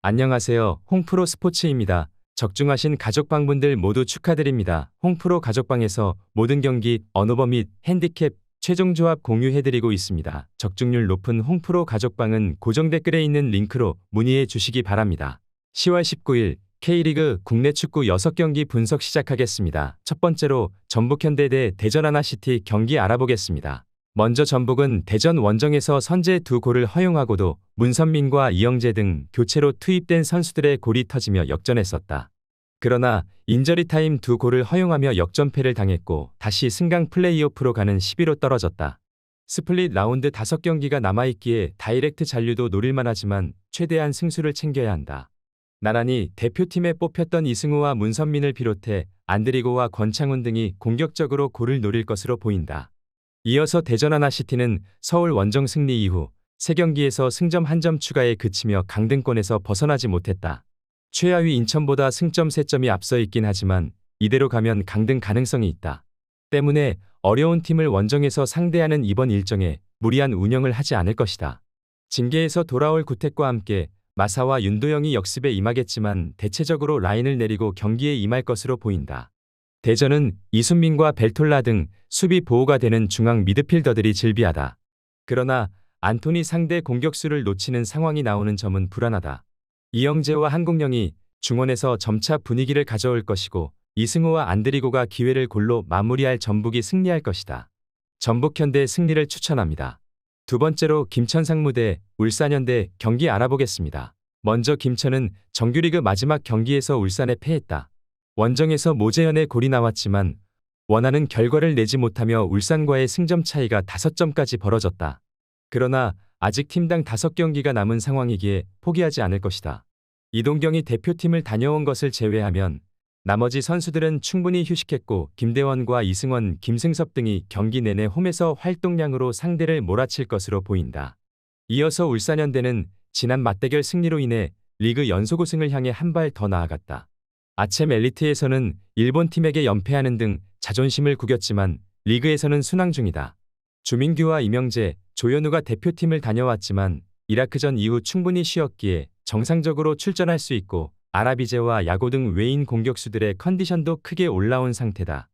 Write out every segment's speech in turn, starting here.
안녕하세요. 홍프로 스포츠입니다. 적중하신 가족방분들 모두 축하드립니다. 홍프로 가족방에서 모든 경기, 언어버 및 핸디캡, 최종 조합 공유해드리고 있습니다. 적중률 높은 홍프로 가족방은 고정 댓글에 있는 링크로 문의해 주시기 바랍니다. 10월 19일 K리그 국내 축구 6경기 분석 시작하겠습니다. 첫 번째로 전북현대 대 대전 하나시티 경기 알아보겠습니다. 먼저 전북은 대전 원정에서 선제 2골을 허용하고도 문선민과 이영재 등 교체로 투입된 선수들의 골이 터지며 역전했었다. 그러나 인저리 타임 2골을 허용하며 역전패를 당했고 다시 승강 플레이오프로 가는 10위로 떨어졌다. 스플릿 라운드 5경기가 남아있기에 다이렉트 잔류도 노릴만 하지만 최대한 승수를 챙겨야 한다. 나란히 대표팀에 뽑혔던 이승우와 문선민을 비롯해 안드리고와 권창훈 등이 공격적으로 골을 노릴 것으로 보인다. 이어서 대전 하나시티는 서울 원정 승리 이후 3경기에서 승점 1점 추가에 그치며 강등권에서 벗어나지 못했다. 최하위 인천보다 승점 3점이 앞서 있긴 하지만 이대로 가면 강등 가능성이 있다. 때문에 어려운 팀을 원정에서 상대하는 이번 일정에 무리한 운영을 하지 않을 것이다. 징계에서 돌아올 구택과 함께 마사와 윤도영이 역습에 임하겠지만 대체적으로 라인을 내리고 경기에 임할 것으로 보인다. 대전은 이순민과 벨톨라 등 수비 보호가 되는 중앙 미드필더들이 즐비하다. 그러나 안토니 상대 공격수를 놓치는 상황이 나오는 점은 불안하다. 이영재와 한국영이 중원에서 점차 분위기를 가져올 것이고 이승우와 안드리고가 기회를 골로 마무리할 전북이 승리할 것이다. 전북현대 승리를 추천합니다. 두 번째로 김천 상무대 울산현대 경기 알아보겠습니다. 먼저 김천은 정규리그 마지막 경기에서 울산에 패했다. 원정에서 모재현의 골이 나왔지만 원하는 결과를 내지 못하며 울산과의 승점 차이가 5점까지 벌어졌다. 그러나 아직 팀당 5경기가 남은 상황이기에 포기하지 않을 것이다. 이동경이 대표팀을 다녀온 것을 제외하면 나머지 선수들은 충분히 휴식했고 김대원과 이승원, 김승섭 등이 경기 내내 홈에서 활동량으로 상대를 몰아칠 것으로 보인다. 이어서 울산현대는 지난 맞대결 승리로 인해 리그 연속 우승을 향해 한 발 더 나아갔다. 아챔 엘리트에서는 일본 팀에게 연패하는 등 자존심을 구겼지만 리그에서는 순항 중이다. 주민규와 이명재, 조현우가 대표팀을 다녀왔지만 이라크전 이후 충분히 쉬었기에 정상적으로 출전할 수 있고 아라비제와 야고 등 외인 공격수들의 컨디션도 크게 올라온 상태다.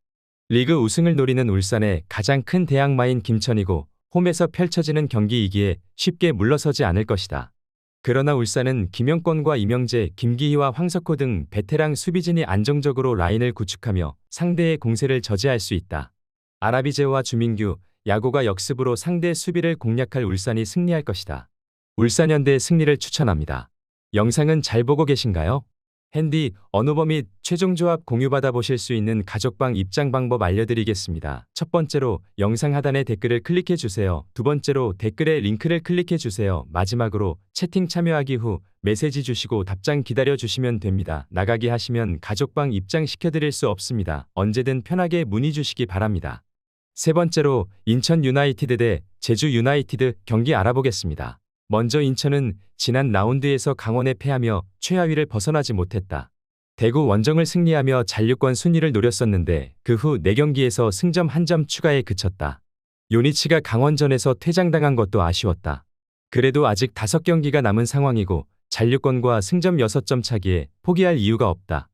리그 우승을 노리는 울산의 가장 큰 대항마인 김천이고 홈에서 펼쳐지는 경기이기에 쉽게 물러서지 않을 것이다. 그러나 울산은 김영권과 이명재, 김기희와 황석호 등 베테랑 수비진이 안정적으로 라인을 구축하며 상대의 공세를 저지할 수 있다. 아라비제와 주민규, 야고가 역습으로 상대 수비를 공략할 울산이 승리할 것이다. 울산현대의 승리를 추천합니다. 영상은 잘 보고 계신가요? 핸디, 언어버 및 최종 조합 공유받아 보실 수 있는 가족방 입장 방법 알려드리겠습니다. 첫 번째로 영상 하단의 댓글을 클릭해 주세요. 두 번째로 댓글에 링크를 클릭해 주세요. 마지막으로 채팅 참여하기 후 메시지 주시고 답장 기다려 주시면 됩니다. 나가기 하시면 가족방 입장 시켜드릴 수 없습니다. 언제든 편하게 문의 주시기 바랍니다. 세 번째로 인천 유나이티드 대 제주 유나이티드 경기 알아보겠습니다. 먼저 인천은 지난 라운드에서 강원에 패하며 최하위를 벗어나지 못했다. 대구 원정을 승리하며 잔류권 순위를 노렸었는데 그 후 4경기에서 승점 1점 추가에 그쳤다. 요니치가 강원전에서 퇴장당한 것도 아쉬웠다. 그래도 아직 5경기가 남은 상황이고 잔류권과 승점 6점 차기에 포기할 이유가 없다.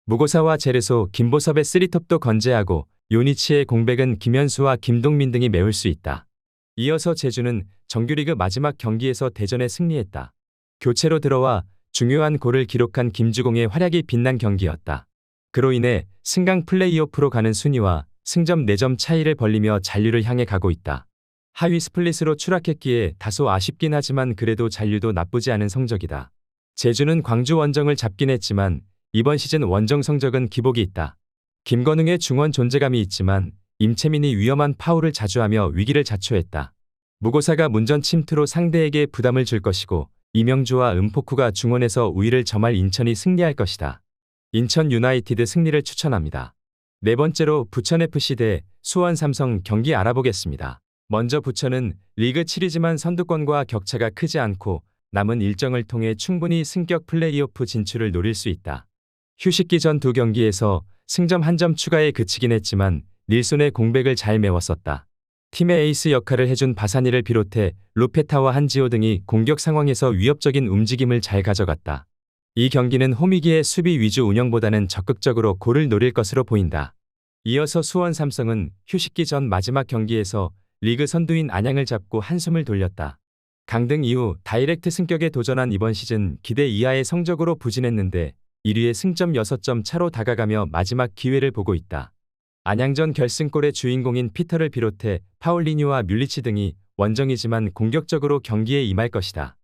무고사와 제르소, 김보섭의 3톱도 건재하고 요니치의 공백은 김현수와 김동민 등이 메울 수 있다. 이어서 제주는 정규리그 마지막 경기에서 대전에 승리했다. 교체로 들어와 중요한 골을 기록한 김주공의 활약이 빛난 경기였다. 그로 인해 승강 플레이오프로 가는 순위와 승점 4점 차이를 벌리며 잔류를 향해 가고 있다. 하위 스플릿으로 추락했기에 다소 아쉽긴 하지만 그래도 잔류도 나쁘지 않은 성적이다. 제주는 광주 원정을 잡긴 했지만 이번 시즌 원정 성적은 기복이 있다. 김건웅의 중원 존재감이 있지만 임채민이 위험한 파울을 자주 하며 위기를 자초했다. 무고사가 문전 침투로 상대에게 부담을 줄 것이고 이명주와 은포쿠가 중원에서 우위를 점할 인천이 승리할 것이다. 인천 유나이티드 승리를 추천합니다. 네 번째로 부천FC 대 수원삼성 경기 알아보겠습니다. 먼저 부천은 리그 7위지만 선두권과 격차가 크지 않고 남은 일정을 통해 충분히 승격 플레이오프 진출을 노릴 수 있다. 휴식기 전 2경기에서 승점 1점 추가에 그치긴 했지만 닐손의 공백을 잘 메웠었다. 팀의 에이스 역할을 해준 바사니를 비롯해 루페타와 한지호 등이 공격 상황에서 위협적인 움직임을 잘 가져갔다. 이 경기는 홈이기에 수비 위주 운영보다는 적극적으로 골을 노릴 것으로 보인다. 이어서 수원 삼성은 휴식기 전 마지막 경기에서 리그 선두인 안양을 잡고 한숨을 돌렸다. 강등 이후 다이렉트 승격에 도전한 이번 시즌 기대 이하의 성적으로 부진했는데 1위에 승점 6점 차로 다가가며 마지막 기회를 보고 있다. 안양전 결승골의 주인공인 피터를 비롯해 파울리뉴와 뮬리치 등이 원정이지만 공격적으로 경기에 임할 것이다.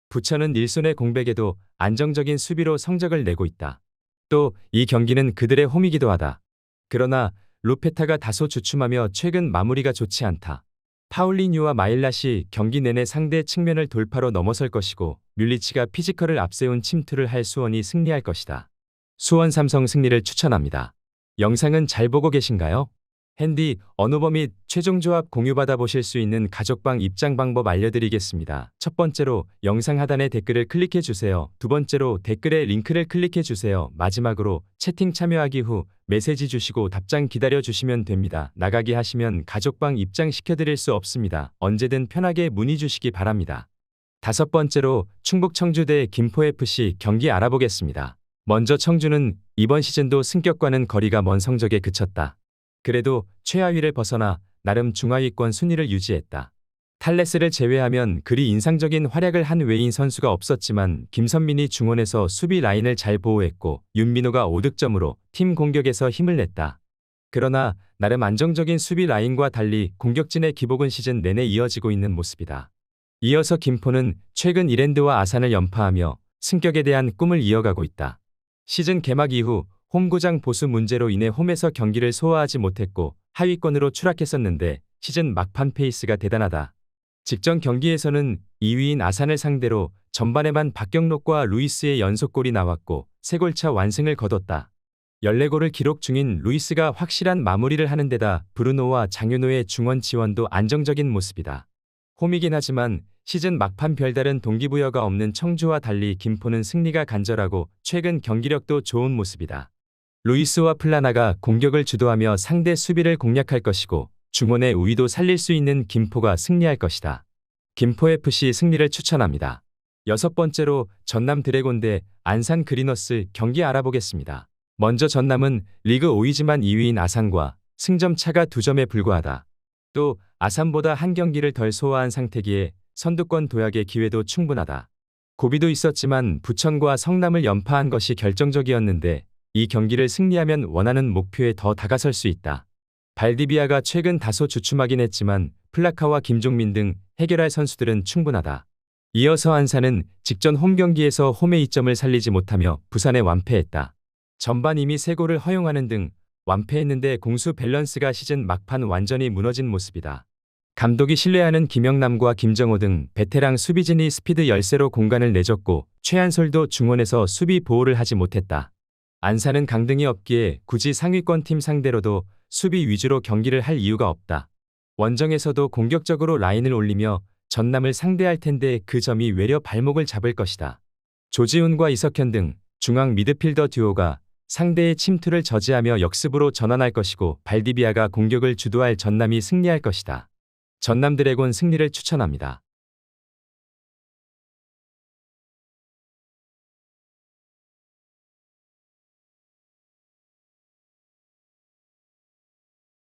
부천은 일손의 공백에도 안정적인 수비로 성적을 내고 있다. 또 이 경기는 그들의 홈이기도 하다. 그러나 루페타가 다소 주춤하며 최근 마무리가 좋지 않다. 파울리뉴와 마일랏이 경기 내내 상대 측면을 돌파로 넘어설 것이고 뮬리치가 피지컬을 앞세운 침투를 할 수원이 승리할 것이다. 수원 삼성 승리를 추천합니다. 영상은 잘 보고 계신가요? 핸디, 언어버 및 최종 조합 공유받아 보실 수 있는 가족방 입장 방법 알려드리겠습니다. 첫 번째로 영상 하단에 댓글을 클릭해 주세요. 두 번째로 댓글에 링크를 클릭해 주세요. 마지막으로 채팅 참여하기 후 메시지 주시고 답장 기다려 주시면 됩니다. 나가기 하시면 가족방 입장 시켜드릴 수 없습니다. 언제든 편하게 문의 주시기 바랍니다. 다섯 번째로 충북 청주 대 김포FC 경기 알아보겠습니다. 먼저 청주는 이번 시즌도 승격과는 거리가 먼 성적에 그쳤다. 그래도 최하위를 벗어나 나름 중하위권 순위를 유지했다. 탈레스를 제외하면 그리 인상적인 활약을 한 외인 선수가 없었지만 김선민이 중원에서 수비 라인을 잘 보호했고 윤민호가 5득점으로 팀 공격에서 힘을 냈다. 그러나 나름 안정적인 수비 라인과 달리 공격진의 기복은 시즌 내내 이어지고 있는 모습이다. 이어서 김포는 최근 이랜드와 아산을 연파하며 승격에 대한 꿈을 이어가고 있다. 시즌 개막 이후 홈구장 보수 문제로 인해 홈에서 경기를 소화하지 못했고 하위권으로 추락했었는데 시즌 막판 페이스가 대단하다. 직전 경기에서는 2위인 아산을 상대로 전반에만 박경록과 루이스의 연속골이 나왔고 3골차 완승을 거뒀다. 14골을 기록 중인 루이스가 확실한 마무리를 하는 데다 브루노와 장윤호의 중원 지원도 안정적인 모습이다. 홈이긴 하지만 시즌 막판 별다른 동기부여가 없는 청주와 달리 김포는 승리가 간절하고 최근 경기력도 좋은 모습이다. 루이스와 플라나가 공격을 주도하며 상대 수비를 공략할 것이고 중원의 우위도 살릴 수 있는 김포가 승리할 것이다. 김포FC 승리를 추천합니다. 여섯 번째로 전남 드래곤 대 안산 그리너스 경기 알아보겠습니다. 먼저 전남은 리그 5위지만 2위인 아산과 승점 차가 2점에 불과하다. 또 아산보다 한 경기를 덜 소화한 상태기에 선두권 도약의 기회도 충분하다. 고비도 있었지만 부천과 성남을 연파한 것이 결정적이었는데 이 경기를 승리하면 원하는 목표에 더 다가설 수 있다. 발디비아가 최근 다소 주춤하긴 했지만 플라카와 김종민 등 해결할 선수들은 충분하다. 이어서 안산은 직전 홈 경기에서 홈의 이점을 살리지 못하며 부산에 완패했다. 전반 이미 3골을 허용하는 등 완패했는데 공수 밸런스가 시즌 막판 완전히 무너진 모습이다. 감독이 신뢰하는 김영남과 김정호 등 베테랑 수비진이 스피드 열세로 공간을 내줬고 최한솔도 중원에서 수비 보호를 하지 못했다. 안산은 강등이 없기에 굳이 상위권 팀 상대로도 수비 위주로 경기를 할 이유가 없다. 원정에서도 공격적으로 라인을 올리며 전남을 상대할 텐데 그 점이 외려 발목을 잡을 것이다. 조지훈과 이석현 등 중앙 미드필더 듀오가 상대의 침투를 저지하며 역습으로 전환할 것이고 발디비아가 공격을 주도할 전남이 승리할 것이다. 전남 드래곤 승리를 추천합니다.